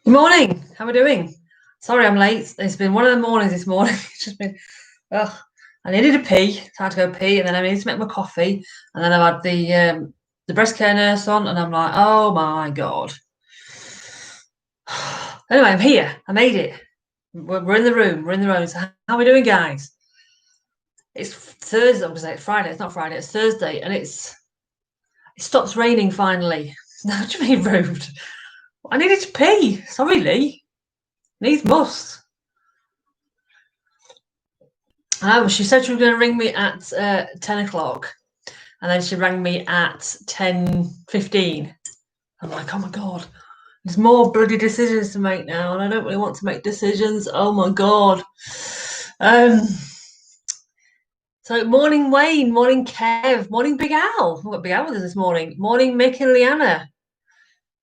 Good morning. How are we doing? Sorry, I'm late. It's been one of the mornings this morning. It's just been, ugh. I needed a pee, so I had to go pee, and then I needed to make my coffee, and then I've had the breast care nurse on, and I'm like, oh my god. Anyway, I'm here. I made it. We're in the room. We're in the room. So how are we doing, guys? It's Thursday. I'm gonna say it's Friday. It's not Friday. It's Thursday, and it stops raining finally. Now, what do you mean rude? I needed to pee. Sorry, Lee. Needs must. She said she was going to ring me at 10 o'clock, and then she rang me at 10:15. I'm like, oh my god, there's more bloody decisions to make now, and I don't really want to make decisions. Oh my god. Um. So morning Wayne, morning Kev, morning Big Al. We've got Big Al with us this morning. Morning Mick and Leanna.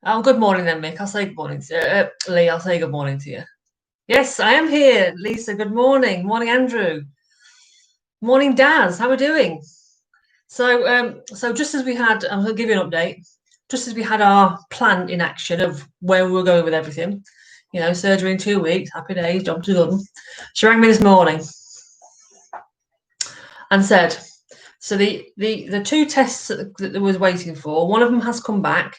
Oh, good morning then, Mick. I'll say good morning to Lee. I'll say good morning to you. Yes, I am here, Lisa. Good morning. Morning, Andrew. Morning, Daz. How are we doing? So just as we had, I'm going to give you an update. Just as we had our plan in action of where we were going with everything, surgery in 2 weeks, happy days, job to done. She rang me this morning and said, so the two tests that they was waiting for, one of them has come back.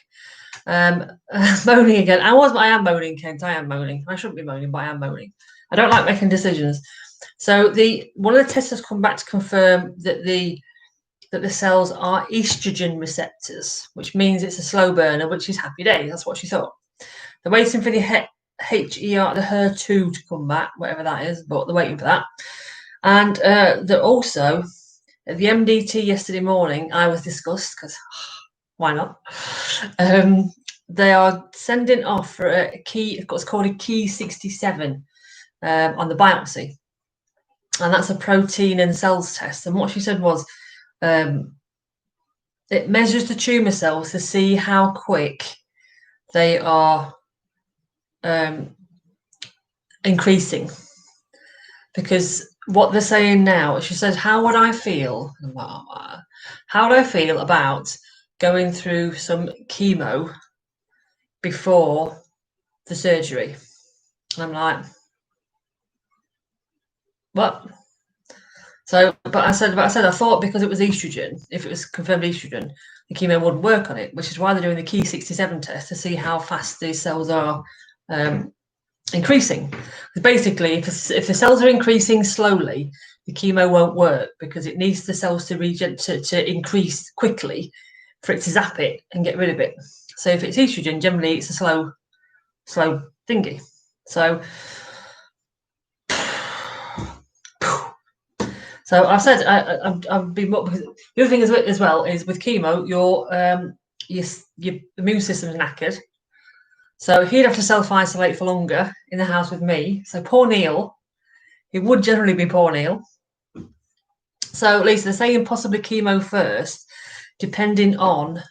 Moaning again. I am moaning, Kent. I am moaning. I shouldn't be moaning, but I am moaning. I don't like making decisions. So one of the tests has come back to confirm that the cells are estrogen receptors, which means it's a slow burner, which is happy days. That's what she thought. They're waiting for the HER2 to come back, whatever that is, but they're waiting for that. And they're also at the MDT yesterday morning. I was discussed because why not? They are sending off for a key. What's called a key 67 on the biopsy, and that's a protein and cells test. And what she said was, it measures the tumor cells to see how quick they are increasing. Because what they're saying now, she said, how would I feel? How would I feel about going through some chemo before the surgery? And I'm like, what? So, but I said, I thought because it was estrogen, if it was confirmed estrogen, the chemo wouldn't work on it, which is why they're doing the key 67 test to see how fast these cells are increasing. Because basically, if the cells are increasing slowly, the chemo won't work because it needs the cells to increase quickly for it to zap it and get rid of it. So if it's estrogen, generally it's a slow thingy. So I've said I've been more, because the other thing as well is with chemo, your immune system is knackered. So he'd have to self-isolate for longer in the house with me. So poor Neil, it would generally be poor Neil. So Lisa, they're saying possibly chemo first, depending on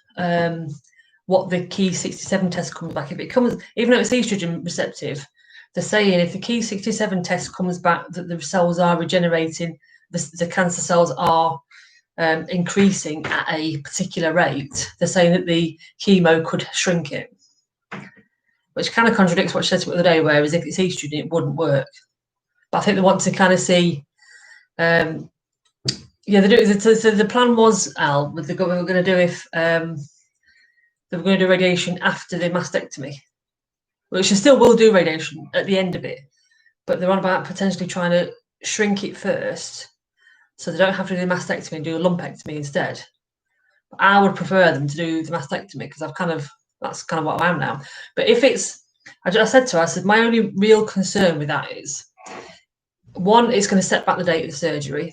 what the key 67 test comes back. If it comes, even though it's estrogen receptive, they're saying if the key 67 test comes back that the cells are regenerating, the cancer cells are increasing at a particular rate, they're saying that the chemo could shrink it, which kind of contradicts what she said the other day, whereas if it's estrogen, it wouldn't work. But I think they want to kind of see, they do. So the plan was, Al, with the we were going to do if they were going to do radiation after the mastectomy, which they still will do radiation at the end of it, but they're on about potentially trying to shrink it first, so they don't have to do the mastectomy and do a lumpectomy instead. I would prefer them to do the mastectomy because that's kind of what I am now. But if it's, I said to her, I said, my only real concern with that is, one, it's going to set back the date of the surgery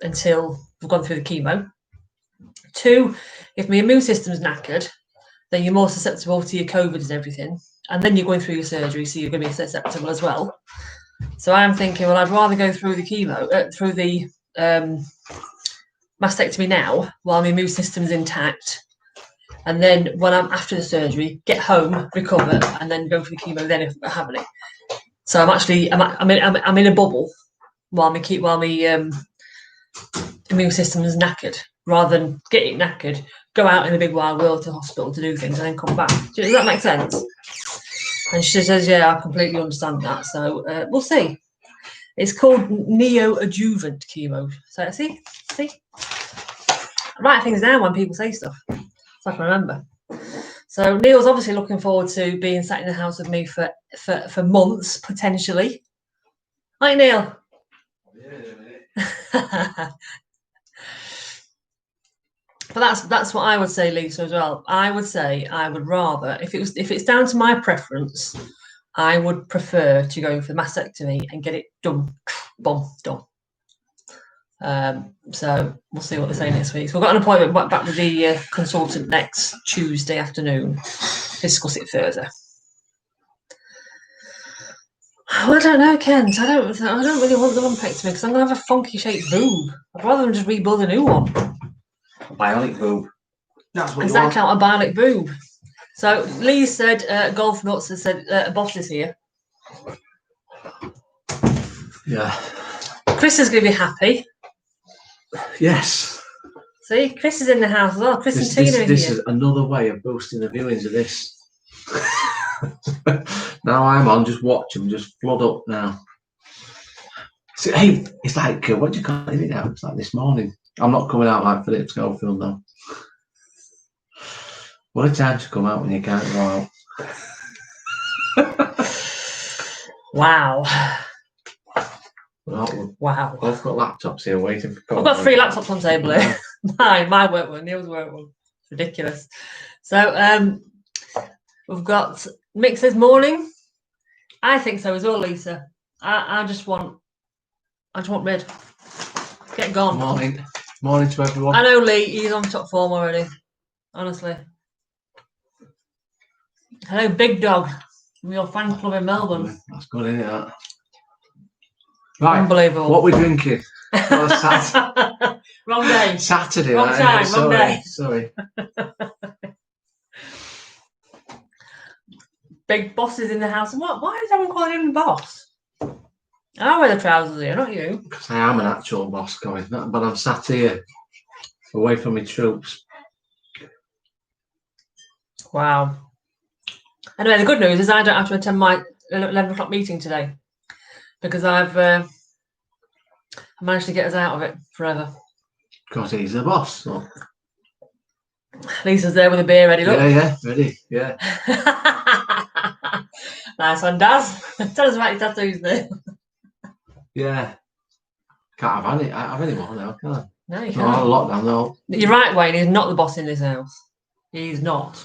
until we've gone through the chemo. Two, if my immune system's knackered, then you're more susceptible to your COVID and everything. And then you're going through your surgery, so you're going to be susceptible as well. So I'm thinking, well, I'd rather go through the chemo, through the mastectomy now while my immune system's intact. And then when I'm after the surgery, get home, recover, and then go for the chemo then if I'm having it. So I'm in a bubble while my immune system is knackered, rather than get it knackered, go out in the big wide world to the hospital to do things and then come back. Does that make sense? And she says, yeah, I completely understand that. So we'll see. It's called neoadjuvant chemo. So see, I write things down when people say stuff, so I can remember. So Neil's obviously looking forward to being sat in the house with me for months potentially. Right, Neil? Yeah. But that's what I would say, Lisa, as well. I would say I would rather, if it's down to my preference, I would prefer to go for mastectomy and get it done. Boom, done. So we'll see what they say next week. So we've got an appointment back with the consultant next Tuesday afternoon to discuss it further. Well, I don't know, Kent. I don't really want the lumpectomy because I'm gonna have a funky shaped boob. I'd rather than just rebuild a new one. Bionic boob. That's what exactly, a bionic boob. So Lee said, Golf Nuts has said, Boss is here. Yeah. Chris is going to be happy. Yes. See, Chris is in the house as well. Chris and Tina are here. This is another way of boosting the viewings of this. Now I'm on, just watch them, just flood up now. See, hey, it's like, what do you call it now? It's like this morning. I'm not coming out like Philip's Schofield though. What a time to come out when you can't go out. Wow. Well, wow. I've got laptops here waiting for. I've got 3 laptops on the table here. my work one, Neil's work one. It's ridiculous. So we've got Mick says morning. I think so as well, Lisa. I just want red. Get gone. Morning to everyone. I know Lee, he's on top form already. Honestly. Hello, Big Dog, from your fan club in Melbourne. That's good, isn't it? Right. Unbelievable. What are we drinking? Wrong day. Saturday. Wrong time. Wrong day. Sorry. Big Boss is in the house. And what? Why is everyone calling him Boss? I wear the trousers here, not you. Because I am an actual boss, going, but I'm sat here, away from my troops. Wow. Anyway, the good news is I don't have to attend my 11 o'clock meeting today because I've managed to get us out of it forever. Because he's the boss. So. Lisa's there with a beer ready. Look. Yeah, ready. Yeah. Nice one, Daz. Tell us about your tattoos there. Yeah. Can't have any more now, can I? No, you can't. No, lockdown, no. You're right, Wayne. He's not the boss in this house. He's not.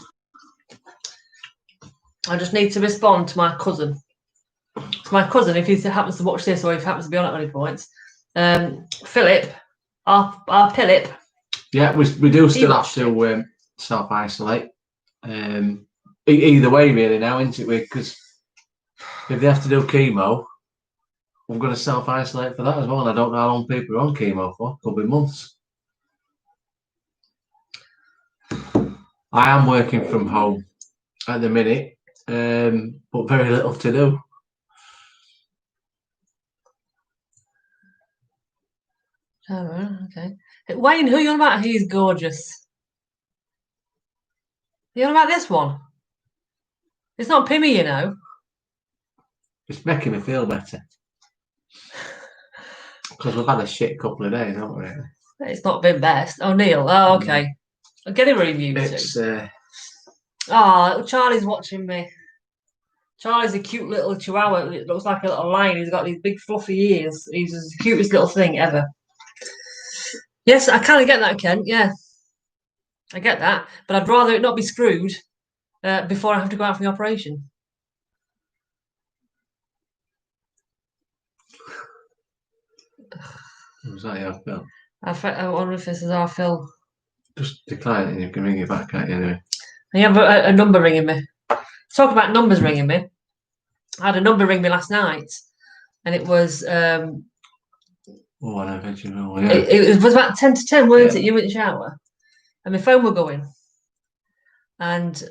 I just need to respond to my cousin. To my cousin, if he happens to watch this or if he happens to be on at any points. Philip, our Philip. Yeah, we do still have to self-isolate. Either way, really, now, isn't it? Because if they have to do chemo, we're going to self-isolate for that as well. And I don't know how long people are on chemo for. Could be months. I am working from home at the minute, but very little to do. Oh, okay. Wayne, who are you on about? He's gorgeous. Are you on about this one? It's not Pimmy, you know. It's making me feel better. Because we've had a shit couple of days, haven't we? It's not been best. Oh, Neil. Oh, okay. I'll get a review too. Oh, Charlie's watching me. Charlie's a cute little chihuahua. It looks like a little lion. He's got these big fluffy ears. He's the cutest little thing ever. Yes, I kind of get that, Ken. Yeah, I get that. But I'd rather it not be screwed before I have to go out for the operation. Was that your Phil? I wonder if this is our Phil. Just decline it and you can ring it back, can't you, anyway? And you have a number ringing me. Talk about numbers ringing me. I had a number ring me last night, and it was. Oh, I don't know. Yeah. It was about 10 to 10, weren't it? You were in the shower, and my phone were going, and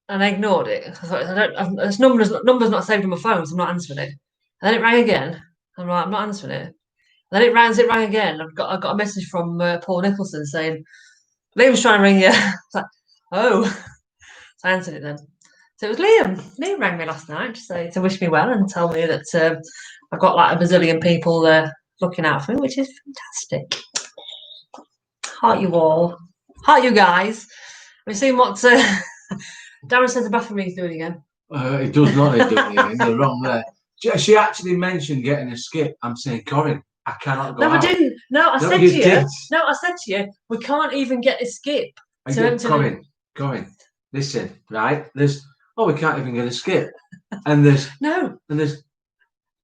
I ignored it. I thought this number's not saved on my phone, so I'm not answering it. And then it rang again. I'm like, I'm not answering it. And then it rang again. I got a message from Paul Nicholson saying, "Lee was trying to ring you." I was like, oh, so I answered it then. So it was Liam. Liam rang me last night to wish me well and tell me that I've got like a bazillion people looking out for me, which is fantastic. Heart you all. Heart you guys. Have you seen what Darren says the bathroom needs doing again? It does not need doing anything. You're wrong there. She actually mentioned getting a skip. I'm saying, Corrine, I cannot go out. No, I didn't. No, I said to you. Did. No, I said to you, we can't even get a skip. Corrine, listen, right? We can't even get a skip. And there's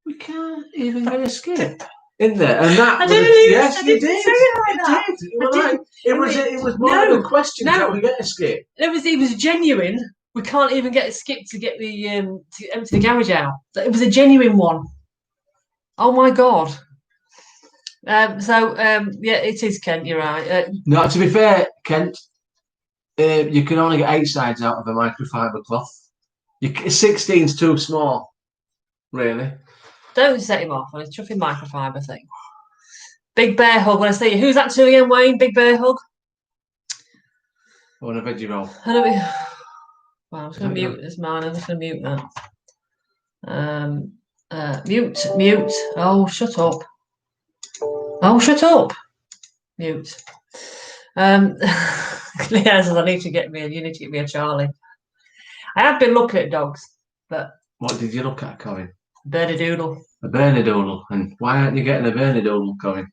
we can't even get a skip in there. And that I didn't yes, you did. Say it like that. It was one of the questions that we get a skip. It was genuine. We can't even get a skip to get the to empty the garage out. It was a genuine one. Oh my god. Yeah, it is Kent. You're right. No, to be fair, Kent, you can only get 8 sides out of a microfiber cloth. 16's too small, really. Don't set him off on his chuffing microfiber thing. Big bear hug. When I say who's that to again, Wayne? Big bear hug. I want a veggie roll. Well, I'm just going to mute this man. I'm just going to mute that. Mute. Oh, shut up. Oh, shut up. Mute. Leanne says I need to get me a Charlie. I have been looking at dogs, but what did you look at, Corrine? Bernedoodle. A Bernedoodle. And why aren't you getting a Bernedoodle, Corrine?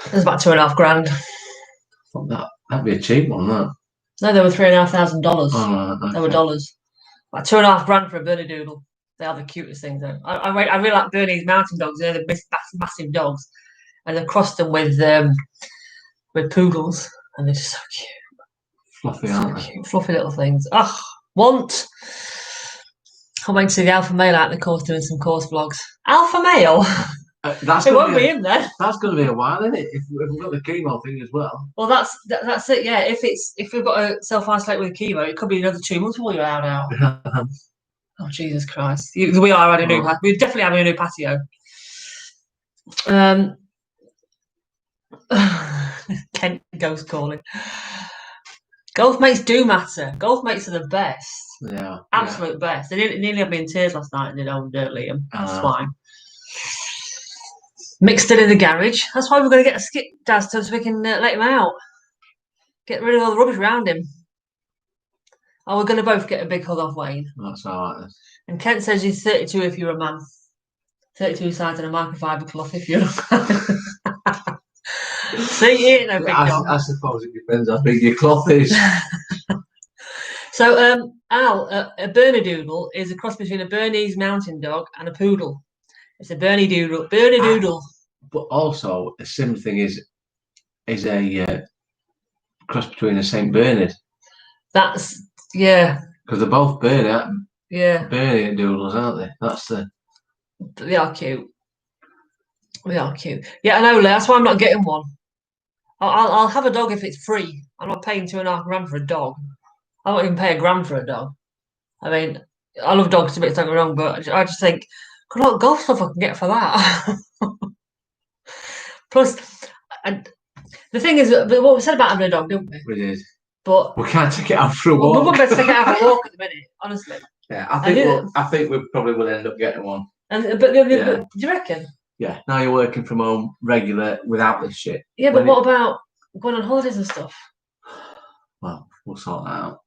There's about $2,500. That'd be a cheap one, that. No, they were $3,500. Oh, okay. They were dollars. Like $2,500 for a Bernedoodle. They are the cutest things, though. I really like Bernese mountain dogs. They're the massive dogs, and they've crossed them with poodles, and they're just so cute. Fluffy, aren't they? Cute, fluffy little things. Oh, I'm waiting to see the alpha male out in the course doing some course vlogs. Alpha male? It won't be him then. That's going to be a while, isn't it? If we've got the chemo thing as well. Well, that's it. Yeah, if we've got to self-isolate with chemo, it could be another 2 months before you're out. Oh Jesus Christ! We are having a new. We're definitely having a new patio. Kent ghost calling. Golf mates do matter. Golf mates are the best. Yeah, absolute best. They nearly had me in tears last night, and they don't Liam. That's fine. Mick's still in the garage. That's why we're going to get a skip, Daz, so we can let him out. Get rid of all the rubbish around him. Oh, we're going to both get a big hug off Wayne. That's all right. And Kent says he's 32 if you're a man. 32 sides and a microfiber cloth if you're a man. See, he ain't no big dog. I suppose it depends how big your cloth is. So, Al, a Bernedoodle is a cross between a Bernese mountain dog and a poodle. It's a Bernedoodle. But also, a similar thing is a cross between a Saint Bernard. Because they're both Bernard. Yeah. Bernard doodles, aren't they? They are cute. Yeah, I know, Lee. That's why I'm not getting one. I'll have a dog if it's free. I'm not paying $2,500 for a dog. I won't even pay $1,000 for a dog. I mean, I love dogs to be don't get me wrong, but I just think, good luck, golf stuff I can get for that. Plus, the thing is, what we said about having a dog, didn't we? We did. But we can't take it out for a walk. We wouldn't be able to take it out for a walk at the minute, honestly. Yeah, I think we probably will end up getting one. But do you reckon? Yeah. Now you're working from home regular without this shit. Yeah, but what about going on holidays and stuff? Well, we'll sort that out.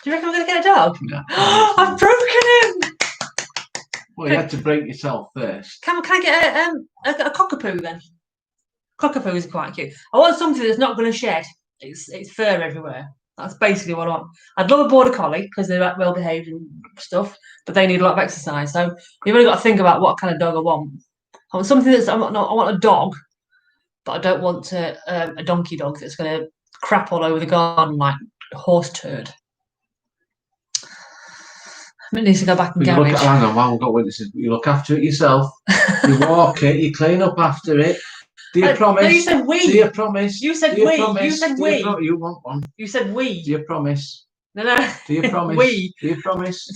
Do you reckon we're going to get a dog? Yeah. I've broken him! Well, you had to break yourself first. Can I get a cockapoo then? Cockapoo is quite cute. I want something that's not going to shed. It's fur everywhere. That's basically what I want. I'd love a border collie because they're well behaved and stuff, but they need a lot of exercise. So you've only got to think about what kind of dog I want. I want something I want a dog, but I don't want a donkey dog that's going to crap all over the garden like a horse turd. It needs to go back and garage. Hang on, while we've got witnesses, you look after it yourself. You walk it, you clean up after it. Do you promise? No, you said we. Do you promise? You said we. You said we. You want one? You said we. Do you promise? No. Do you promise? We. Do you promise?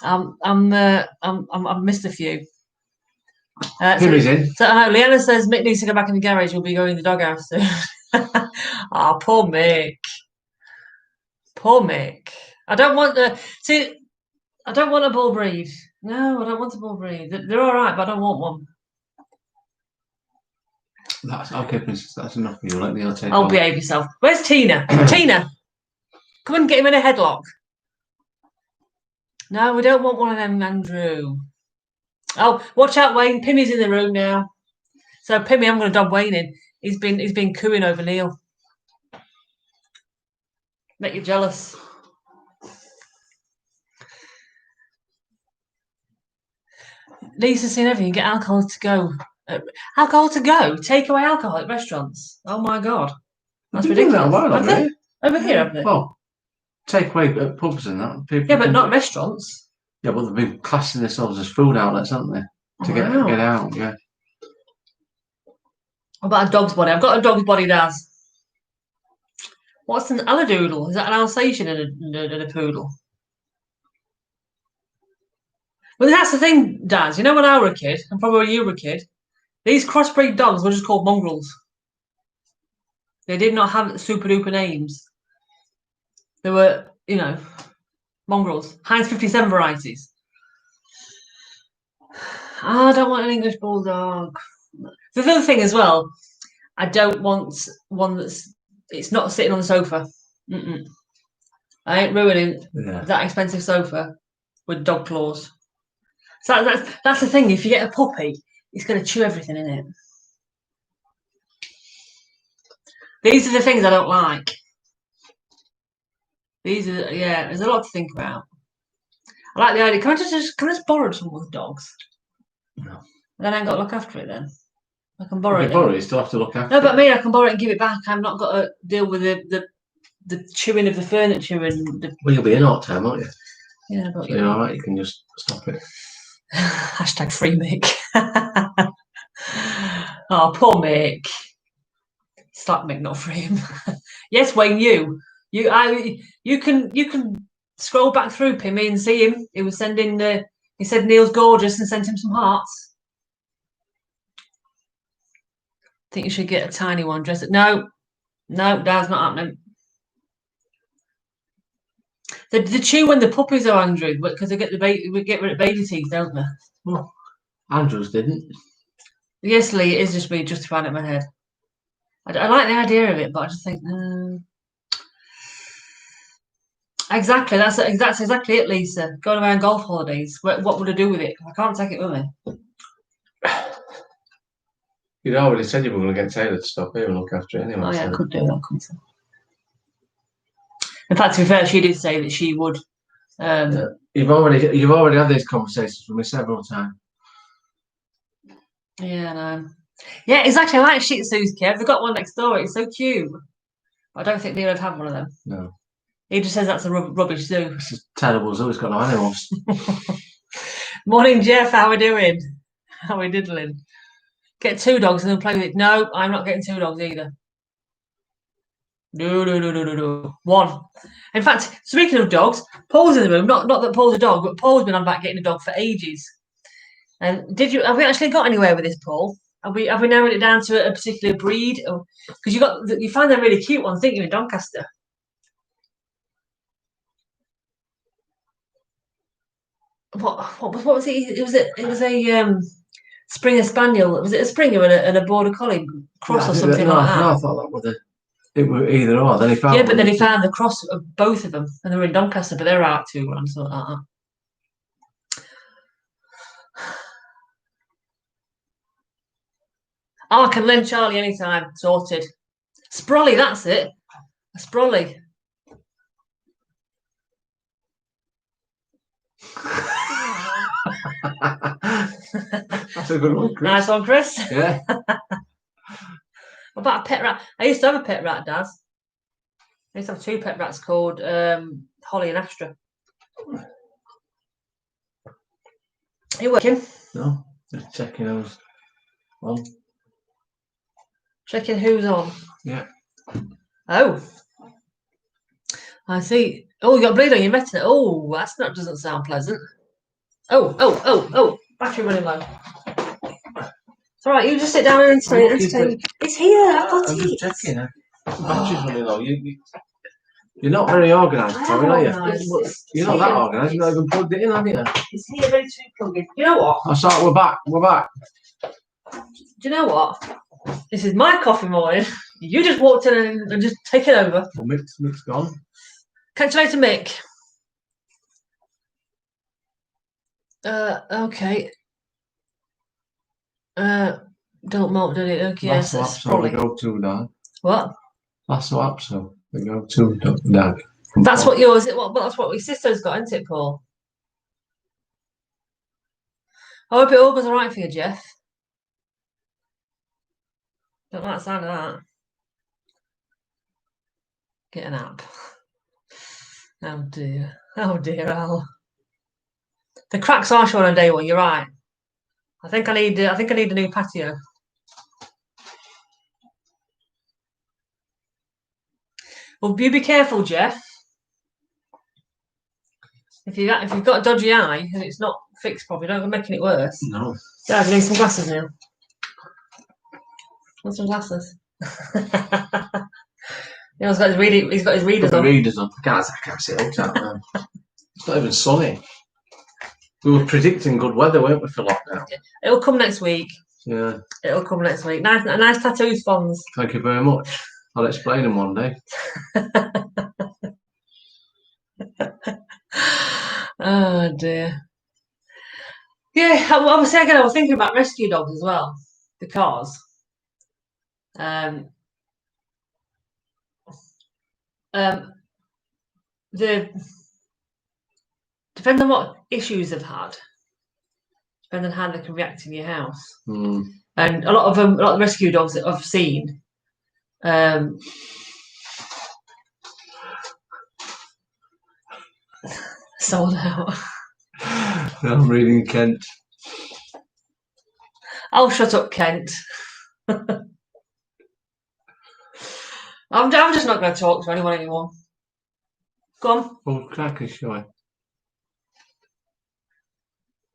I've missed a few. Who is in? So I know Leanna says Mick needs to go back in the garage. We'll be going to the doghouse soon. Oh, poor Mick. Poor Mick. I don't want the see. I don't want a bull breed. No, I don't want a bull breed. They're all right, but I don't want one. That's okay, Princess. That's enough for you. Let Neil take. I'll behave yourself. Where's Tina? Tina, come and get him in a headlock. No, we don't want one of them, Andrew. Oh, watch out, Wayne. Pimmy's in the room now. So Pimmy, I'm going to dub Wayne in. He's been cooing over Neil. Make you jealous. Lisa's seen everything. Get alcohol to go. Alcohol to go? Take away alcohol at restaurants? Oh my God. That's ridiculous. Over here, haven't they? Well, take away at pubs and that. Yeah, but not restaurants. Yeah, but they've been classing themselves as food outlets, haven't they? To get out, yeah. What about a dog's body? I've got a dog's body, Daz. What's an Aladoodle? Is that an Alsatian and a poodle? Well, that's the thing, Daz. You know when I were a kid, and probably when you were a kid, these crossbreed dogs were just called mongrels. They did not have super duper names. They were, you know, mongrels. Heinz 57 varieties. I don't want an English bulldog. The other thing as well, I don't want one it's not sitting on the sofa. I ain't ruining that expensive sofa with dog claws. So that's the thing. If you get a puppy, it's going to chew everything in it. These are the things I don't like. These are there's a lot to think about. I like the idea. Can I just borrow someone's dogs? No. Then I ain't got to look after it then. I can borrow it. Borrow it, you still have to look after it. No, but me, I can borrow it and give it back. I've not got to deal with the chewing of the furniture and the... Well, you'll be in all the time, won't you? Yeah, but you're alright, you can just stop it. Hashtag free Mick. Oh, poor Mick. Slap Mick, not free him. Yes, Wayne, you can scroll back through Pimmy and see him. He was sending he said Neil's gorgeous and sent him some hearts. I think you should get a tiny one. Dress it. No, that's not happening. The chew when the puppies are Andrew, because they get we get rid of baby teeth, don't they? Well, Andrews didn't. Yes, Lee, it is just me justifying it in my head. I like the idea of it, but I just think exactly that's exactly it, Lisa. Going away on golf holidays. What would I do with it? I can't take it with me. You'd already said you were going to get Taylor to stop here and look after it anyway. Oh yeah, I could do that, couldn't I? In fact, to be fair, she did say that she would. You've already had these conversations with me several times. Yeah, no. Yeah, exactly. I like Shih Tzus, Kev. They've got one next door. It's so cute. I don't think Neil would have one of them. No. He just says that's a rubbish zoo. It's a terrible zoo. It's got no animals. Morning, Jeff. How are we doing? How are we diddling? Get 2 dogs and then play with it. No, I'm not getting 2 dogs either. No. 1. In fact, speaking of dogs, Paul's in the room. Not that Paul's a dog, but Paul's been on about getting a dog for ages. And have we actually got anywhere with this, Paul? Have we narrowed it down to a particular breed? Because you find them really cute ones, didn't you, in Doncaster? What was it? It was a Springer Spaniel. Was it a Springer and a Border Collie cross or something like that? No, I thought that was it were either or. Then he found but then he found the cross of both of them, and they were in Doncaster, but they're out too, and something like that. Oh, I can lend Charlie anytime. Sorted. Sprolly, that's it. A Sprolly. That's a good one, Chris. Nice one, Chris. Yeah. What about a pet rat? I used to have a pet rat, Daz. I used to have 2 pet rats called Holly and Astra. Are you working? No, just checking who's on. Checking who's on? Yeah. Oh. I see. Oh, you got bleed on your retina. Oh, doesn't sound pleasant. Oh. Battery running low. It's all right, you just sit down and stay. It's here. I've got I'm just checking. Battery's running low. You're not very organised, Corrine, are you? Organised. You're not that organised. You've not even plugged it in, have you? It's here ready to plug in. You know what? I saw we're back. We're back. Do you know what? This is my coffee morning. You just walked in and just taken over. Well, Mick's gone. Catch you later, Mick. Okay. Don't malt, did it? Okay, yes, That's what we go to, Dad. What? That's what so we go to, Dad. That's what yours. Well, that's what your sister's got, isn't it, Paul? I hope it all goes all right for you, Jeff. Don't like the sound of that. Get an app. Oh dear. Oh dear, Al. The cracks are showing on day one. You're right. I think I need a new patio. Well, you be careful, Jeff. If you've got a dodgy eye and it's not fixed properly, don't go making it worse. No. Yeah, I need some glasses now. Want some glasses? Yeah, he's got his readers on. Readers on. I can't see it out now. It's not even sunny. We were predicting good weather, weren't we, for lockdown? It'll come next week. Yeah. It'll come next week. Nice tattoos, Fonz. Thank you very much. I'll explain them one day. Oh dear. Yeah, obviously I was thinking about rescue dogs as well, because depending on what issues they've had, depending on how they can react in your house. And a lot of the rescue dogs that I've seen, sold out. I'm reading Kent. Oh, shut up, Kent. I'm just not going to talk to anyone anymore. Go on. Oh, cracker, sure.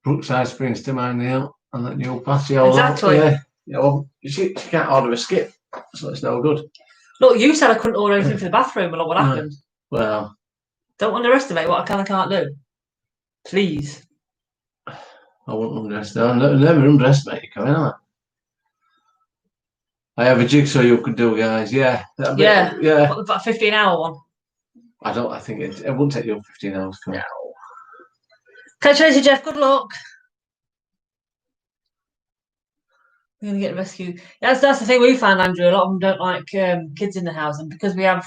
Brookside Springs to mind now, and that new patio. Exactly. Yeah. Well, she can't order a skip, so it's no good. Look, you said I couldn't order anything for the bathroom, and look what happened. Well, don't underestimate what I can and can't do. Please. I won't underestimate. I'll never underestimate you, Corrine, have I have a jigsaw you could do, guys. Yeah. Yeah. What, about a 15-hour one? I think it wouldn't take you 15 hours. No. Catch you later, Jeff. Good luck. We're going to get rescued. That's the thing we find, Andrew. A lot of them don't like kids in the house, and because we have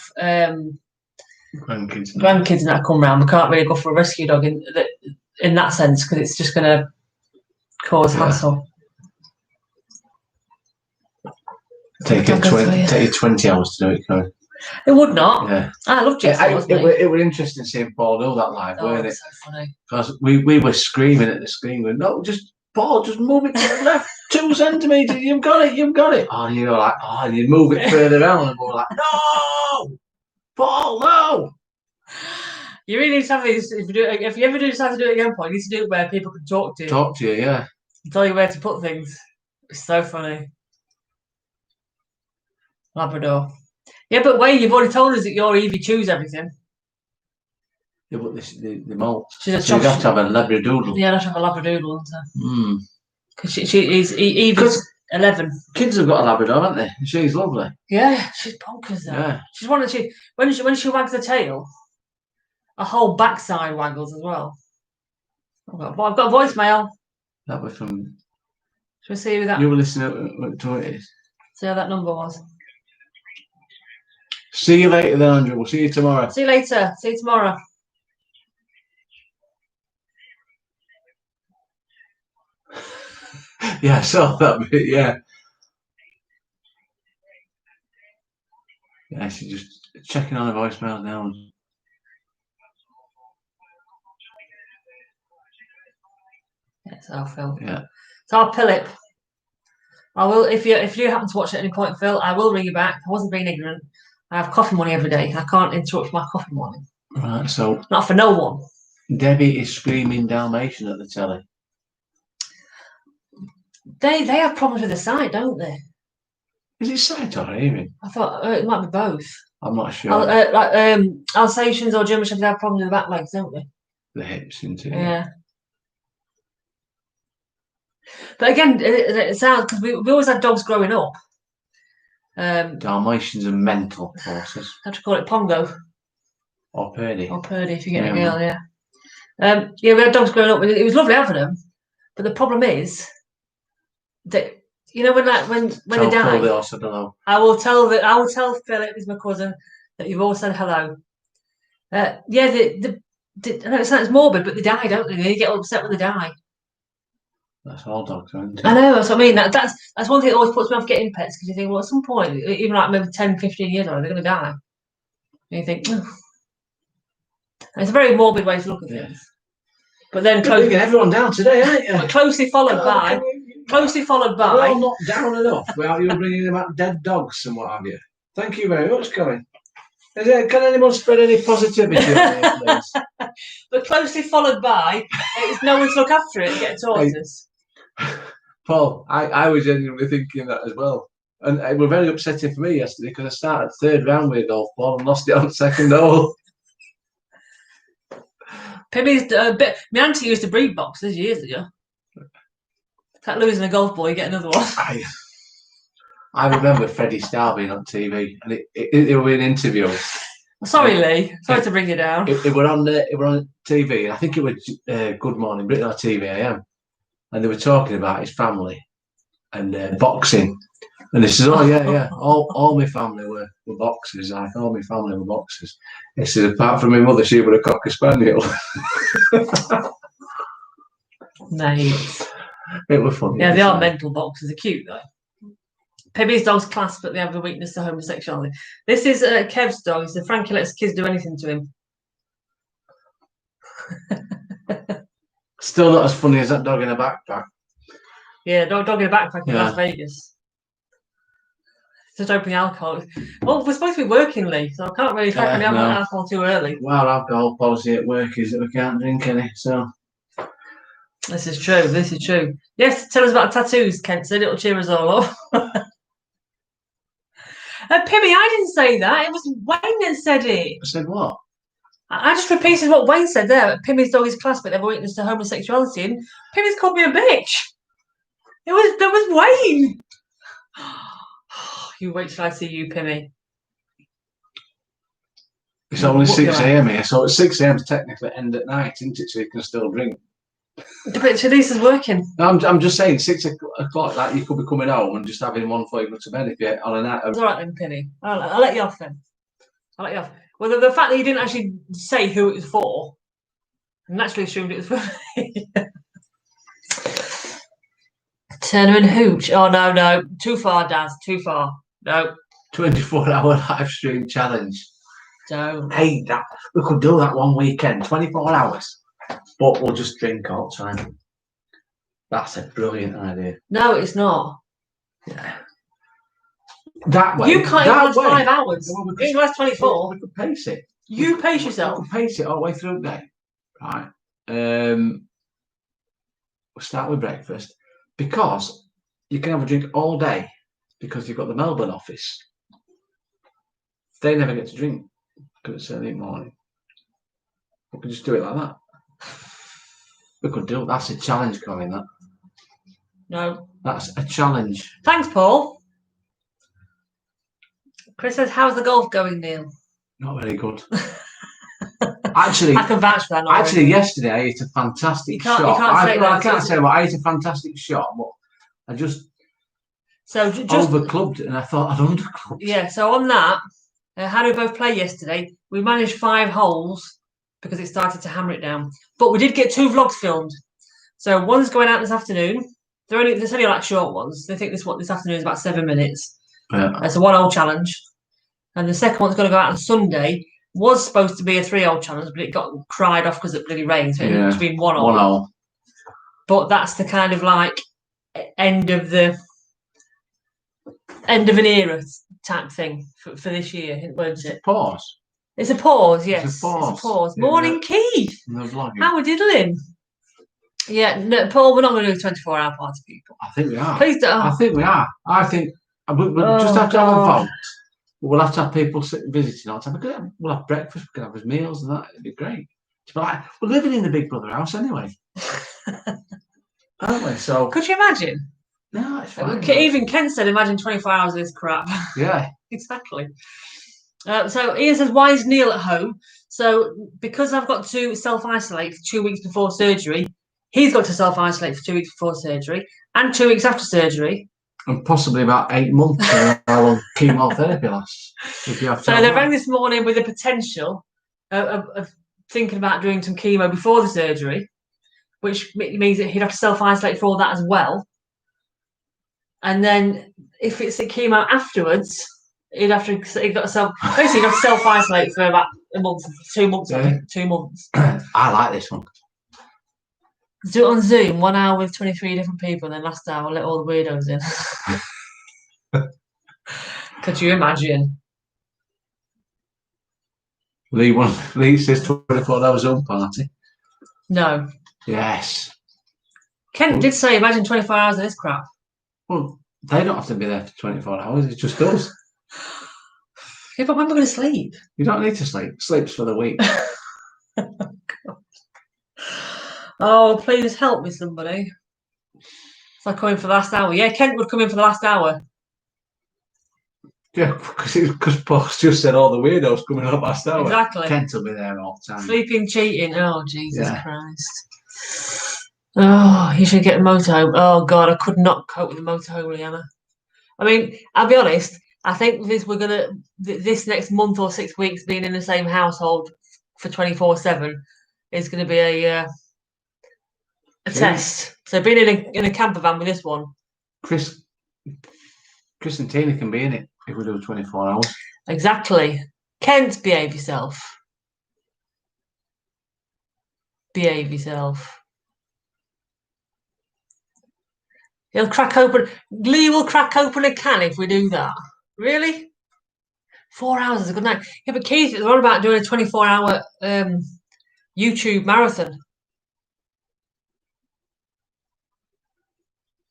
grandkids that come round, we can't really go for a rescue dog in that sense, because it's just going to cause hassle. Take you 20 hours to do it, Corrine. It would not. Yeah. I love jigsaws. It was interesting seeing Paul do that live, weren't it? So funny. Because we were screaming at the screen, going, "No, Paul, just move it to the left 2 centimetres. You've got it. Oh, and you were like, and you move it further down, and we were like, no, Paul, no. You really need to have these. If you ever do decide to do it again, Paul, you need to do it where people can talk to you. Talk to you, yeah. Tell you where to put things. It's so funny. Labrador. Yeah, but wait, you've already told us that your Evie chews everything. Yeah, but the molt. She's a so you'd have to have a labradoodle. Yeah, I'd have to have a labradoodle, because Evie's 11. Kids have got a Labrador, haven't they? She's lovely. Yeah, she's bonkers though. Yeah. She's one that when she wags the tail, a whole backside waggles as well. I've got a voicemail. That was from. Shall we see who that? You were listening to it is. See how that number was. See you later then, Andrew. We'll see you tomorrow. See you later. See you tomorrow. Yeah, I saw that bit, yeah. Yeah, she's just checking on her voicemail now. Yes, I'll Phil. Yeah. So I'll Philip. I will if you happen to watch at any point, Phil, I will ring you back. I wasn't being ignorant. I have coffee money every day. I can't interrupt my coffee money. Right, so not for no one. Debbie is screaming Dalmatian at the telly. They have problems with the sight, don't they? Is it sight or hearing? I thought it might be both. I'm not sure. Alsatians or German Shepherds have problems with the back legs, don't they? The hips into it. Yeah. But again, it sounds because we always had dogs growing up. Dalmatians are mental horses. Have to call it Pongo Or Purdy. or Purdy if you get a girl. Yeah. Yeah, we had dogs growing up. It was lovely having them, but the problem is that when they die. Phil they all said hello. I will tell Philip, who's my cousin, that you've all said hello. Yeah, I know it sounds morbid, but they die, don't they? They get upset when they die. That's all dogs, aren't I know, that's what I mean. That's one thing that always puts me off getting pets, because you think, well, at some point, even like maybe 10, 15 years old, they're going to die. And you think, it's a very morbid way to look at things. But then You're bringing everyone down today, aren't you? But closely followed by. We're all not down enough without you bringing about dead dogs and what have you. Thank you very much, Corrine. Can anyone spread any positivity on here, please? But closely followed by, no one to look after it and get a tortoise. Paul, I was genuinely thinking that as well. And it was very upsetting for me yesterday because I started third round with a golf ball and lost it on second hole. Pimmy's my auntie used to breed boxers years ago. Like losing a golf ball, you get another one. I remember Freddie Starr being on TV, and it were in interviews. Sorry, Lee. Sorry to bring you down. It were on TV, and I think it was Good Morning Britain or TV AM, and they were talking about his family and boxing. And he says, "Oh yeah, all my family were boxers. Like all my family were boxers." He said, "Apart from my mother, she was a cocker spaniel." Mate. It was funny. Yeah, they are mental boxers. They're cute though. Pibby's dog's class, but they have a weakness to homosexuality. This is Kev's dog. He said Frankie lets kids do anything to him. Still not as funny as that dog in a backpack. Yeah, dog in a backpack in Las Vegas. Just opening alcohol. Well, we're supposed to be working, Lee, so I can't really crack any alcohol too early. Well, our alcohol policy at work is that we can't drink any, so. This is true. This is true. Yes, tell us about tattoos, Kent said. It'll cheer us all up. Pimmy, I didn't say that. It was Wayne that said it. I said what? I just repeated what Wayne said there. Pimmy's dog is class, but they have a weakness to homosexuality. And Pimmy's called me a bitch. That was Wayne. You wait till I see you, Pimmy. It's only 6 AM here, so at 6 AM technically end at night, isn't it? So you can still drink. But Teresa's working. I'm just saying, 6 o'clock, like you could be coming home and just having one before you go to bed if you're on a night. It's all right then, Penny. I'll let you off then. I'll let you off. Well, the fact that you didn't actually say who it was for, I naturally assumed it was for me. Turner and Hooch. Oh, no. Too far, Daz. Too far. No. 24-hour live stream challenge. Don't. Hey, we could do that one weekend, 24 hours. But we'll just drink all the time. That's a brilliant idea. No, it's not. Yeah. That way. You can't even last 5 hours. You can last 24. We could pace it. You pace yourself. We could pace it all the way through the day. Right. We'll start with breakfast. Because you can have a drink all day because you've got the Melbourne office. They never get to drink because it's early in the morning. We could just do it like that. We could do it. That's a challenge, Corrine, that. No. That's a challenge. Thanks, Paul. Chris says, how's the golf going, Neil? Not very good. Actually, I can vouch for that. Actually, yesterday I ate a fantastic shot. I can't say what I ate a fantastic shot, but I just overclubbed it and I thought I'd underclubbed. Yeah, so on that, how did we both play yesterday? We managed 5 holes because it started to hammer it down. But we did get 2 vlogs filmed. So one's going out this afternoon. There's only like short ones. They think this afternoon is about 7 minutes. Yeah. It's a 1-hole challenge. And the second one's going to go out on Sunday. Was supposed to be a 3-hole challenge, but it got cried off because it bloody rained. So it ended up being 1 hole. 1 hole. But that's the kind of like end of an era type thing for this year, won't it? Pause. It's a pause, yes. It's a pause. Morning, Keith. No how are we diddling? Yeah, no, Paul, we're not going to do a 24-hour party, people. I think we are. Please don't. I think we are. I think we'll just have to have a vote. We'll have to have people visiting all the time. We'll have breakfast, we can have his meals and that. It'd be great. It's like, we're living in the Big Brother house anyway. Aren't we? So Could you imagine? no, it's fine. Even Ken said, imagine 24 hours of this crap. Yeah. Exactly. So Ian says, why is Neil at home? So because I've got to self-isolate for 2 weeks before surgery, he's got to self-isolate for 2 weeks before surgery and 2 weeks after surgery. And possibly about 8 months for how long chemotherapy lasts. If you have So they rang this morning with the potential of thinking about doing some chemo before the surgery, which means that he'd have to self-isolate for all that as well. And then if it's a chemo afterwards, he'd got to self-isolate for about a month, 2 months, Yeah. 2 months. I like this one. Do it on Zoom, 1 hour with 23 different people, and then last hour let all the weirdos in. Could you imagine? Lee says 24 hours Zoom party. No. Yes. Kent did say, imagine 24 hours of this crap. Well, they don't have to be there for 24 hours. It's just us. Yeah, but when we're going to sleep? You don't need to sleep. Sleep's for the week. Oh, please help me, somebody. If I come in for the last hour. Yeah, Kent would come in for the last hour. Yeah, because Paul's just said all the weirdos coming up last hour. Exactly. Kent will be there all the time. Sleeping, cheating. Oh, Jesus Christ. Oh, you should get a motorhome. Oh, God, I could not cope with a motorhome, Leanna. I mean, I'll be honest. I think this next month or 6 weeks being in the same household for 24/7 is going to be a test. So being in a camper van with this one. Chris and Tina can be in it if we do 24 hours. Exactly. Kent, behave yourself. Behave yourself. He'll crack open. Lee will crack open a can if we do that. Really? 4 hours is a good night. Yeah, but Keith, they're on about doing a 24-hour YouTube marathon.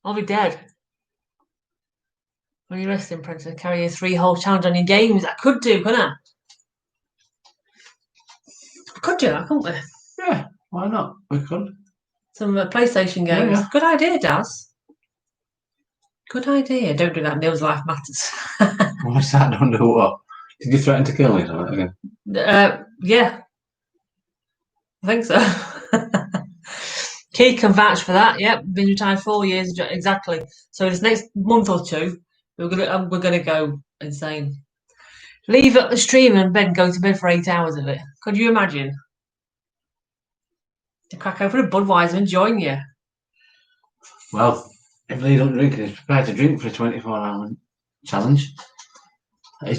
I'll be dead. When you're resting, Princess, carry a 3-hole challenge on your games. I could do, couldn't I? I could do that, couldn't we? Yeah, why not? We could. Some PlayStation games. Yeah. Good idea, Daz. Good idea. Don't do that. Neil's life matters. What's that? Don't do what? Did you threaten to kill me or something again? Yeah. I think so. Keith can vouch for that. Yep, been retired 4 years exactly. So this next month or two, we're gonna go insane. Leave up the stream and bed, go to bed for 8 hours of it. Could you imagine? To crack open a Budweiser and join you. Well, if Lee don't drink and he's prepared to drink for a 24-hour challenge,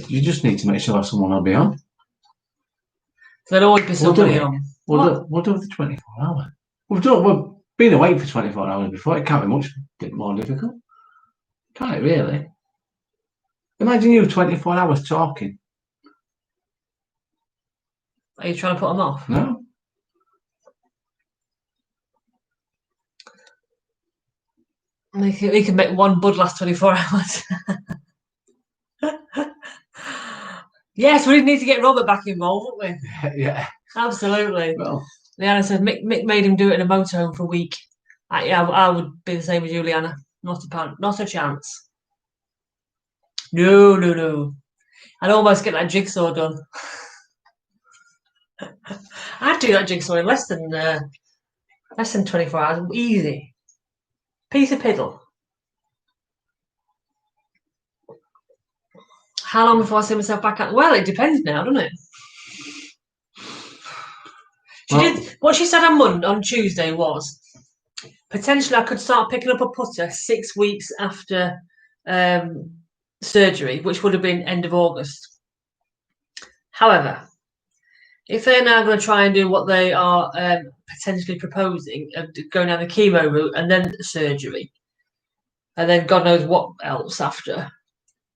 you just need to make sure someone will be on. There'll always be somebody on. We'll do the 24-hour. We've been awake for 24 hours before. It can't be much more difficult. Can't it really? Imagine you 24 hours talking. Are you trying to put them off? No. We can make one bud last 24 hours. Yes, we need to get Robert back involved, wouldn't we? Yeah. Absolutely. Well, Leanna said Mick made him do it in a motorhome for a week. I would be the same as you, Leanna. Not a chance. No. I'd almost get that jigsaw done. I'd do that jigsaw in less than 24 hours. Easy. Piece of piddle. How long before I see myself back out? Well, it depends now, doesn't it? What she said on Tuesday was potentially I could start picking up a putter 6 weeks after surgery, which would have been end of August. However, if they're now going to try and do what they are potentially proposing, going down the chemo route and then surgery, and then God knows what else after,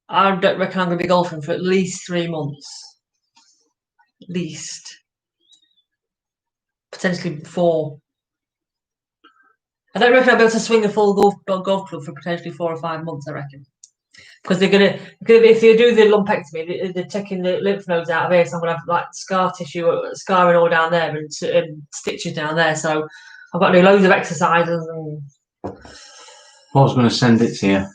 I don't reckon I'm going to be golfing for at least 3 months. At least. Potentially 4. I don't reckon I'll be able to swing a full golf club for potentially 4 or 5 months, I reckon. Because if you do the lumpectomy, they're taking the lymph nodes out of here, so I'm gonna have like scar tissue, scarring all down there, and stitches down there. So I've got to do loads of exercises. And Paul's going to send it to you.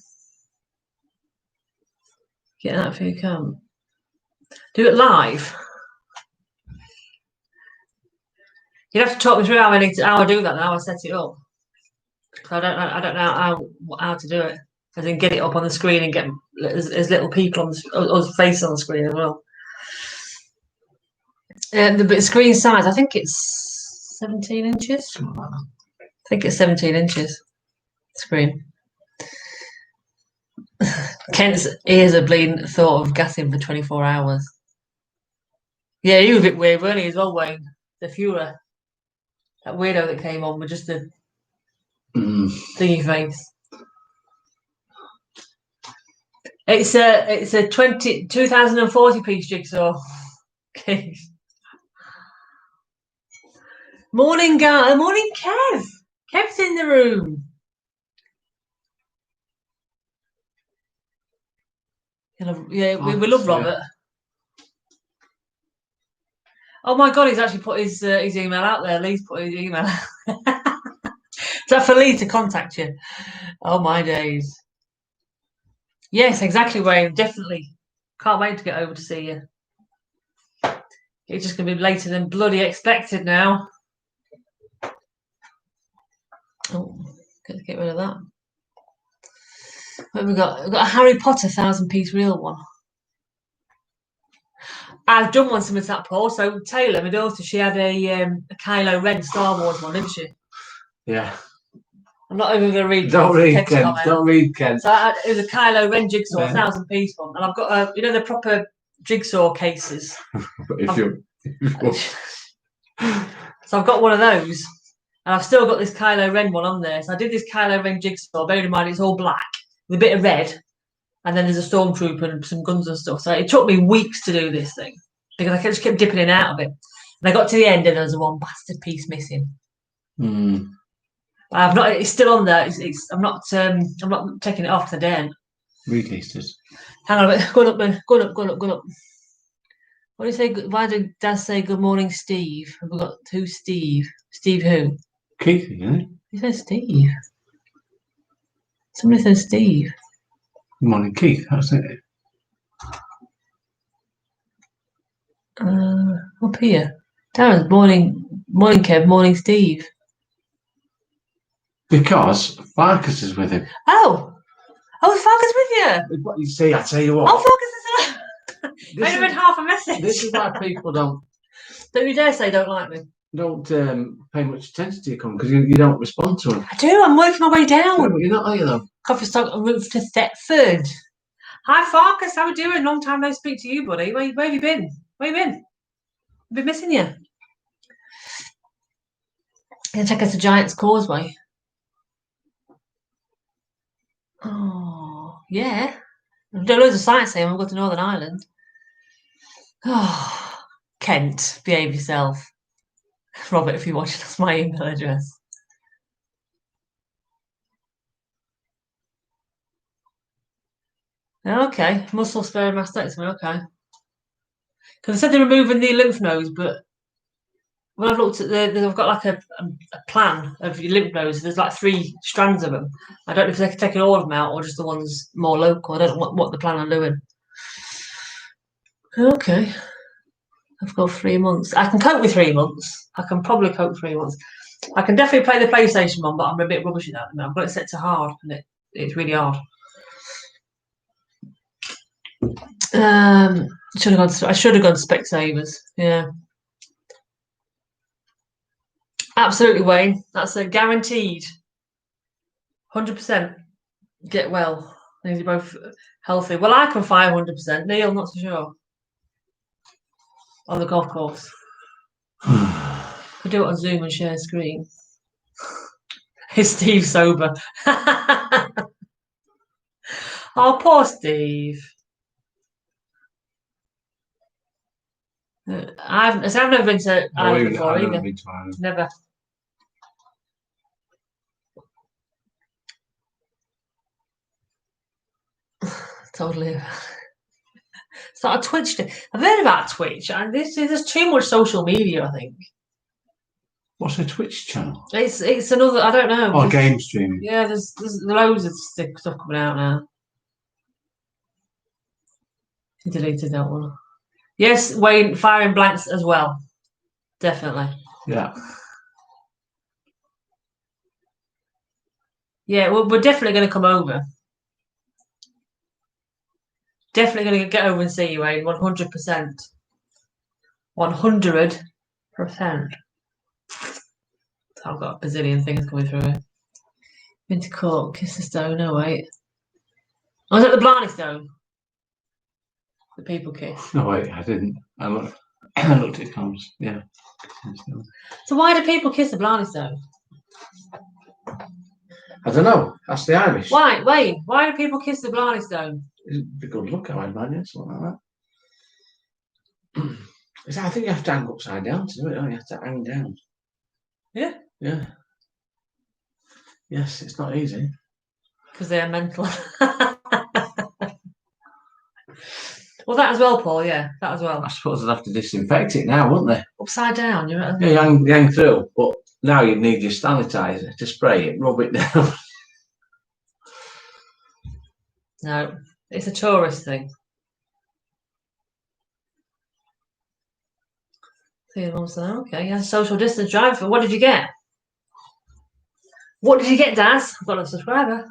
Get that if you can. Do it live. You'd have to talk me through how I do that and how I set it up. I don't know how to do it. I didn't get it up on the screen and get as little people on the face on the screen as well. The screen size, I think it's 17 inches. I think it's 17 inches. Screen. Kent's ears are bleeding. Thought of gassing for 24 hours. Yeah, he was a bit weird, weren't he, as well, Wayne? The Fuhrer. That weirdo that came on with just the thingy face. It's a 2040 piece jigsaw case. Morning, guys. Morning, Kev. Kev's in the room. Yeah, we love Robert. Oh my God, he's actually put his email out there. Lee's put his email out. Is that for Lee to contact you? Oh my days. Yes, exactly, Wayne. Definitely. Can't wait to get over to see you. It's just going to be later than bloody expected now. Oh, got to get rid of that. What have we got? We've got a Harry Potter 1,000-piece reel one. I've done one similar to that, Paul. So Taylor, my daughter, she had a Kylo Ren Star Wars one, didn't she? Yeah. I'm not even going to read. Don't read Ken. Don't read Ken. So it was a Kylo Ren jigsaw, 1,000-piece one, and I've got the proper jigsaw cases. So I've got one of those, and I've still got this Kylo Ren one on there. So I did this Kylo Ren jigsaw. Bearing in mind it's all black with a bit of red, and then there's a stormtrooper and some guns and stuff. So it took me weeks to do this thing because I just kept dipping in and out of it. And I got to the end, and there was one bastard piece missing. I've not. It's still on there. I'm not taking it off because I daren't. Released it. Hang on a bit. Go up. What do you say? Why did Dad say good morning, Steve? Have we got who? Steve. Steve who? Keith, isn't it? He says Steve. Somebody says Steve. Good morning, Keith. That's it. Up here. Darren's morning, Kev. Morning, Steve. Because Farkas is with him. Oh, Farkas with you. What you see, I tell you what. Oh, Farkas is. I read half a message. This is why people don't you dare say don't like me. Don't pay much attention to your comment because you don't respond to them. I do. I'm working my way down. No, you're not, are you though? Coffee stock en route to Thetford. Hi, Farkas. How are we doing? Long time no speak to you, buddy. Where have you been? Where have you been? I've been missing you. Gonna check out the Giant's Causeway. Oh, yeah. I've done loads of sightseeing. We've got to Northern Ireland. Oh, Kent, behave yourself. Robert, if you're watching, that's my email address. Okay, muscle sparing mastectomy, okay. Because I said they're removing the lymph nodes, but when I've looked at they've got like a plan of your lymph nodes. There's like 3 strands of them. I don't know if they're taking all of them out or just the ones more local. I don't know what the plan on doing. Okay. I've got 3 months. I can cope with 3 months. I can probably cope with 3 months. I can definitely play the PlayStation one, but I'm a bit rubbish at that. I've got it set to hard, and it's really hard. I should have gone to Specsavers. Yeah. Absolutely, Wayne. That's a guaranteed. 100% get well. These are both healthy. Well, I can 500%. Neil, not so sure. On the golf course. Could do it on Zoom and share screen. Is Steve sober? Oh, poor Steve. I've never been to Ireland before either. Never. Totally. It's not a Twitch thing. I've heard about Twitch, and there's too much social media, I think. What's a Twitch channel? It's another, I don't know. Oh, game streaming. Yeah, there's loads of stuff coming out now. He deleted that one. Yes, Wayne, firing blanks as well. Definitely. Yeah. Yeah, we're definitely going to come over. Definitely going to get over and see you, Wayne. 100%. 100%. I've got a bazillion things coming through here. Been to court, kiss the stone. No, wait. Was it the Blarney Stone? The people kiss. No, wait, I didn't. I looked at comms. Yeah. So why do people kiss the Blarney Stone? I don't know. That's the Irish. Why? Wait. Why do people kiss the Blarney Stone? It'd be good luck, I imagine, something like that. I think you have to hang upside down to do it, don't you? You have to hang down. Yeah. Yeah. Yes, it's not easy. Because they're mental. Well, that as well, Paul. Yeah, that as well. I suppose they'd have to disinfect it now, wouldn't they? Upside down, you're right. Yeah, you hang through, but now you'd need your sanitizer to spray it, rub it down. No, it's a tourist thing. Okay, yeah, social distance drive. What did you get? What did you get, Daz? I've got a subscriber.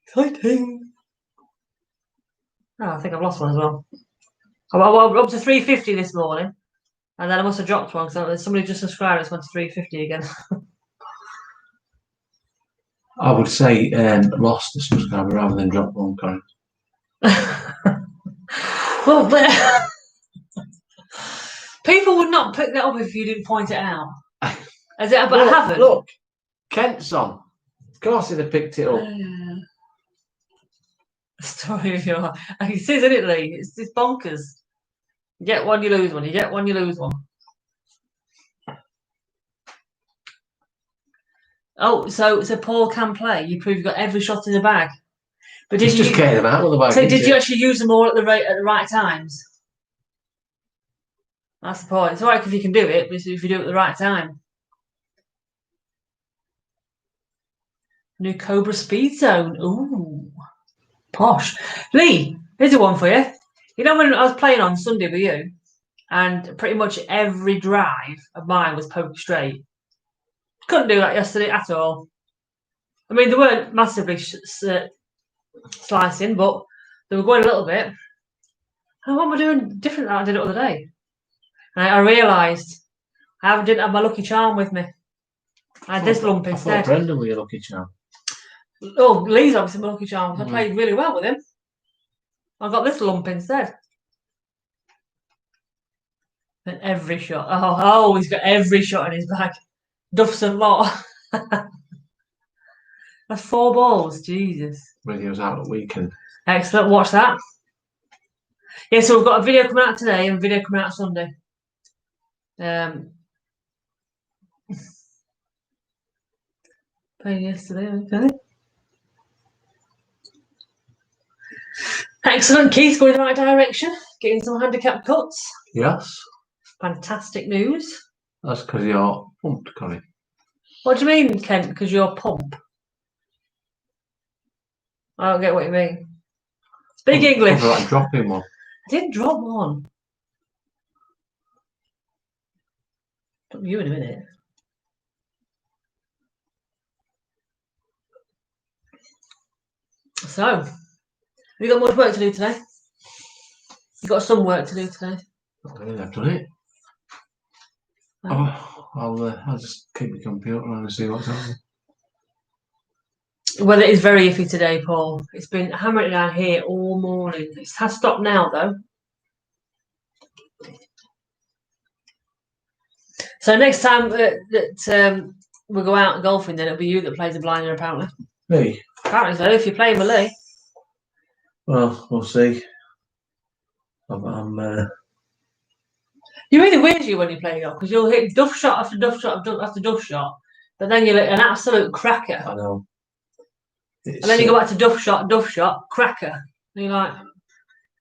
Exciting. Oh, I think I've lost one as well. I'm up to 350 this morning, and then I must have dropped one because somebody just subscribed. It's went to 350 again. I would say lost a subscriber rather than drop one, Corrine. Well, but people would not pick that up if you didn't point it out. But I haven't. Look, Kent's on. Of course, he'd have picked it up. Story of your life. It says, isn't it, Lee? It's bonkers. You get one, you lose one. You get one, you lose one. Oh, so Paul can play. You prove you've got every shot in the bag. But He's just getting them out of the bag. So did you actually use them all at the right times? That's the point. It's all right if you can do it, but if you do it at the right time. New Cobra Speed Zone. Ooh. Posh. Lee, here's a one for you. You know when I was playing on Sunday with you, and pretty much every drive of mine was poker straight. Couldn't do that yesterday at all. I mean, they weren't massively slicing, but they were going a little bit. And what am I doing different than I did the other day? And I realised I didn't have my lucky charm with me. I had this lump instead. I thought Brendan was your lucky charm. Oh, Lee's obviously my lucky charm. I played really well with him. I got this lump instead. And every shot. Oh, he's got every shot in his bag. Duff's a lot. That's 4 balls. Jesus. Video's out at weekend. Excellent. Watch that. Yeah, so we've got a video coming out today and a video coming out Sunday. Playing yesterday, okay. Excellent. Keith's going in the right direction. Getting some handicap cuts. Yes. Fantastic news. That's because you're pumped, Corrine. What do you mean, Kent? Because you're pump? I don't get what you mean. Speak English. Like dropping one. I didn't drop one. Drop you in a minute. So, have you got much work to do today? You've got some work to do today. Not really, I've done it. I'll just keep the computer on and see what's happening. Well, it is very iffy today, Paul. It's been hammering down here all morning. It has stopped now, though. So next time that we go out golfing, then it'll be you that plays the blinder, apparently. Me? Apparently so, if you're playing with Lee. Well, we'll see. You really weird you when you play golf, because you'll hit duff shot after duff shot after duff shot, but then you'll hit an absolute cracker. I know. And then you go back to duff shot, cracker. You're like,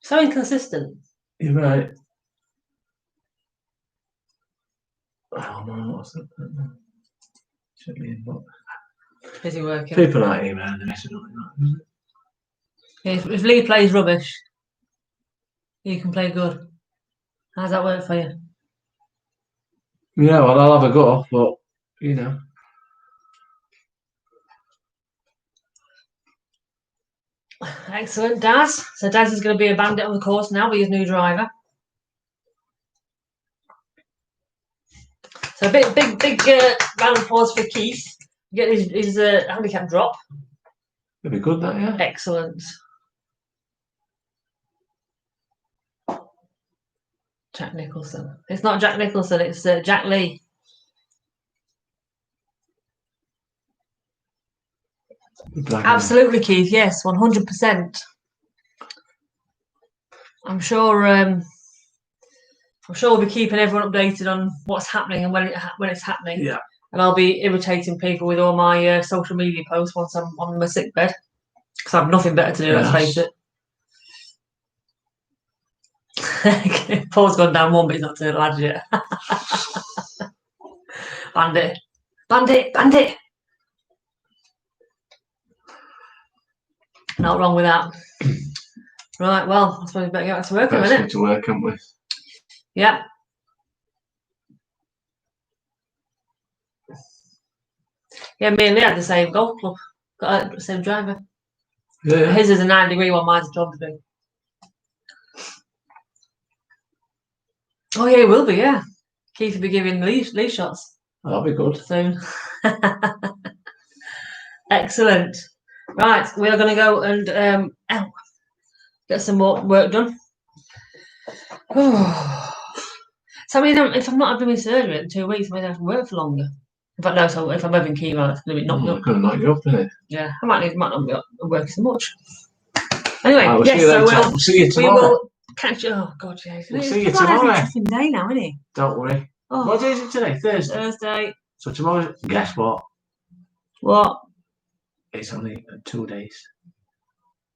so inconsistent. You're right. Oh no, what's that? Should be in box. Busy working. People like emailing the message on If Lee plays rubbish, you can play good. How's that work for you? Yeah, well, I'll have a go, but you know. Excellent, Daz. So Daz is going to be a bandit on the course now with his new driver. So a big round of applause for Keith. Get his handicap drop. It'd be good, that, yeah. Excellent. Jack Nicholson. It's not Jack Nicholson, it's Jack Lee. Absolutely, Keith. Yes, 100%. I'm sure we'll be keeping everyone updated on what's happening and when it's happening. Yeah. And I'll be irritating people with all my social media posts once I'm on my sick bed because I have nothing better to do. Let's face it. Paul's gone down one, but he's not turned lads yet. Bandit, bandit, bandit. Not wrong with that. Right, well, I suppose we better get back to work in a minute. Get to work, haven't we? Yeah. Yeah, me and Lee had the same golf club. Got the same driver. Yeah. His is a 9-degree one, mine's a 12-degree. Oh yeah, it will be, yeah. Keith will be giving Lee shots. That'll be good. Soon. Excellent. Right, we are going to go and get some more work done. So I mean, if I'm not having my surgery in 2 weeks, I might have to work for longer. In fact, no. So if I'm having chemo, it's going to be knocked up. Going to knock you up, isn't it? Yeah, I might not be working so much. Anyway, Right, yes, we'll see you tomorrow. We will catch. Oh God, yeah. We'll see you tomorrow. Every day now, isn't it? Don't worry. Oh. What day is it today? Thursday. Thursday. So tomorrow, guess what? What? It's only 2 days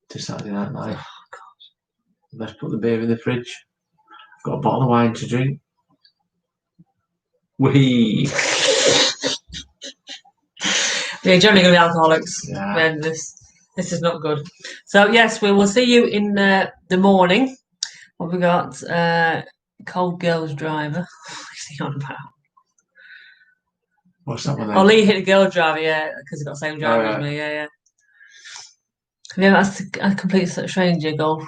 to Saturday Night Live. Oh God. Let's put the beer in the fridge. I've got a bottle of wine to drink. Wee. We're generally going to be alcoholics. Yeah. And this is not good. So yes, we will see you in the morning. What we got? Cold Girls Driver. What's he on about? What's that one? Oh, Lee hit a girl driver, yeah, because he got the same driver as me. Yeah. Yeah, that's a complete stranger golf.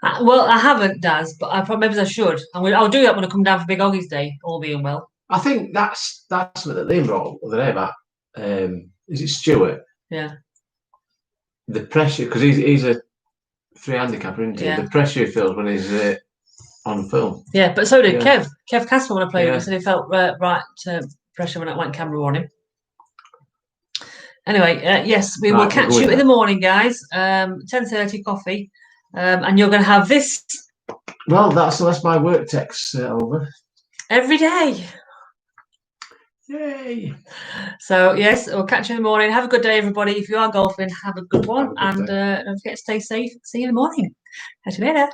Well, I haven't, Daz, but I probably maybe I should. I'll do that when I come down for Big Oggie's Day, all being well. I think that's what Liam brought up the other day about. Is it Stuart? Yeah. The pressure, because he's a 3 handicapper, isn't he? Yeah. The pressure he feels when he's on film. Yeah, but so did Kev. Kev Casper when I played Yeah. him, said he felt right pressure when it went camera on him. Anyway, yes, we will catch you in the morning, guys. 10:30 coffee, and you're going to have this. Well, that's my work text over. Every day. Yay! So yes, we'll catch you in the morning. Have a good day, everybody. If you are golfing, have a good one, and don't forget to stay safe. See you in the morning. Catch you later.